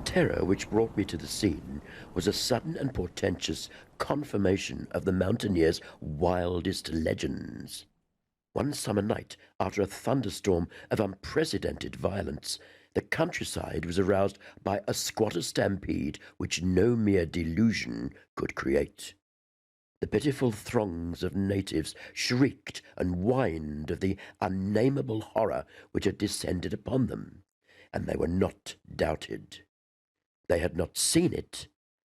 terror which brought me to the scene was a sudden and portentous confirmation of the mountaineers' wildest legends. One summer night, after a thunderstorm of unprecedented violence, the countryside was aroused by a squatter stampede which no mere delusion could create. The pitiful throngs of natives shrieked and whined of the unnameable horror which had descended upon them, and they were not doubted. They had not seen it,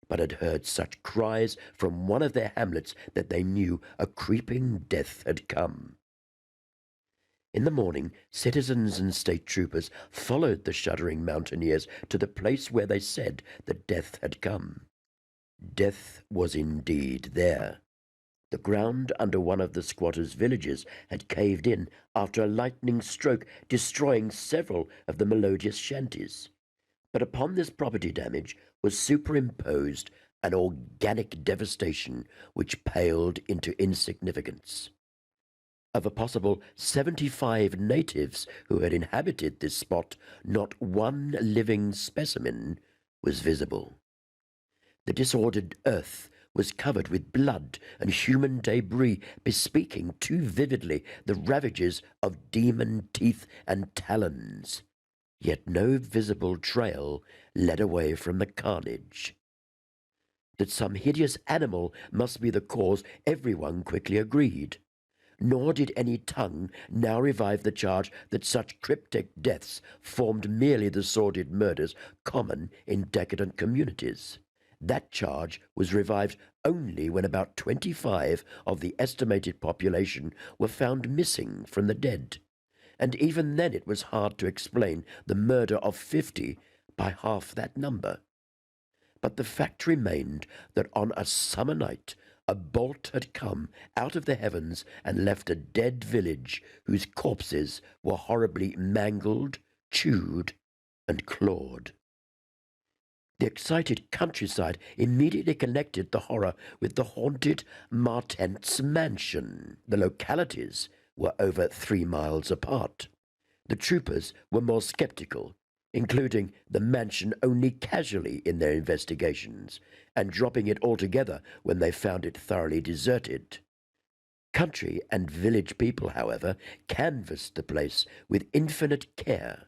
but had heard such cries from one of their hamlets that they knew a creeping death had come. In the morning, citizens and state troopers followed the shuddering mountaineers to the place where they said that death had come. Death was indeed there. The ground under one of the squatters' villages had caved in after a lightning stroke, destroying several of the melodious shanties. But upon this property damage was superimposed an organic devastation which paled into insignificance. Of a possible 75 natives who had inhabited this spot, not one living specimen was visible. The disordered earth was covered with blood and human debris, bespeaking too vividly the ravages of demon teeth and talons. Yet no visible trail led away from the carnage. That some hideous animal must be the cause, everyone quickly agreed. Nor did any tongue now revive the charge that such cryptic deaths formed merely the sordid murders common in decadent communities. That charge was revived only when about 25 of the estimated population were found missing from the dead, and even then it was hard to explain the murder of 50 by half that number. But the fact remained that on a summer night a bolt had come out of the heavens and left a dead village whose corpses were horribly mangled, chewed, and clawed. The excited countryside immediately connected the horror with the haunted Martent's mansion. The localities were over 3 miles apart. The troopers were more skeptical, including the mansion only casually in their investigations, and dropping it altogether when they found it thoroughly deserted. Country and village people, however, canvassed the place with infinite care,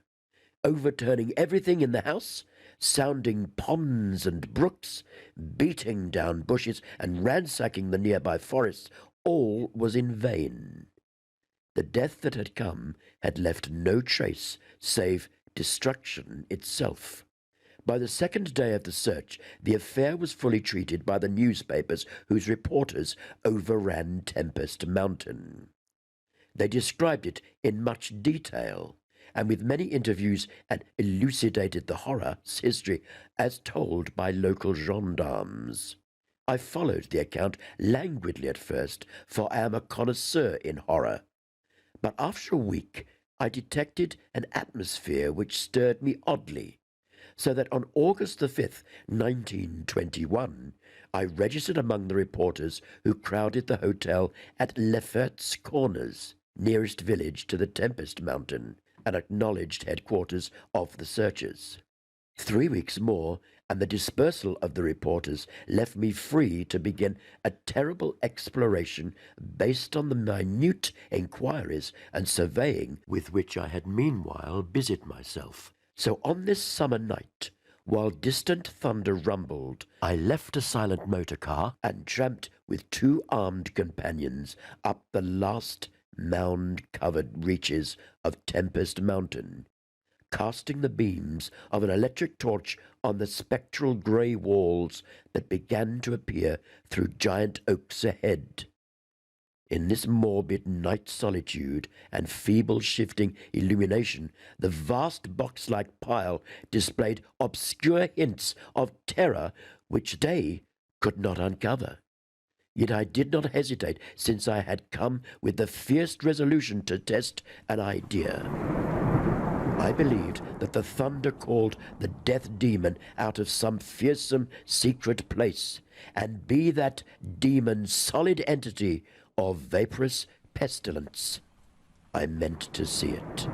overturning everything in the house, sounding ponds and brooks, beating down bushes, and ransacking the nearby forests. All was in vain. The death that had come had left no trace save destruction itself. By the second day of the search, the affair was fully treated by the newspapers whose reporters overran Tempest Mountain. They described it in much detail, and with many interviews, and elucidated the horror's history as told by local gendarmes. I followed the account languidly at first, for I am a connoisseur in horror. But after a week, I detected an atmosphere which stirred me oddly, so that on August the 5th, 1921, I registered among the reporters who crowded the hotel at Lefferts Corners, nearest village to the Tempest Mountain, and acknowledged headquarters of the searchers. 3 weeks more, and the dispersal of the reporters left me free to begin a terrible exploration based on the minute inquiries and surveying with which I had meanwhile busied myself. So on this summer night, while distant thunder rumbled, I left a silent motor car and tramped with 2 armed companions up the last mound-covered reaches of Tempest Mountain, casting the beams of an electric torch on the spectral grey walls that began to appear through giant oaks ahead. In this morbid night solitude and feeble shifting illumination, the vast box-like pile displayed obscure hints of terror which they could not uncover. Yet I did not hesitate, since I had come with the fierce resolution to test an idea. I believed that the thunder called the death demon out of some fearsome secret place, and be that demon solid entity or vaporous pestilence, I meant to see it.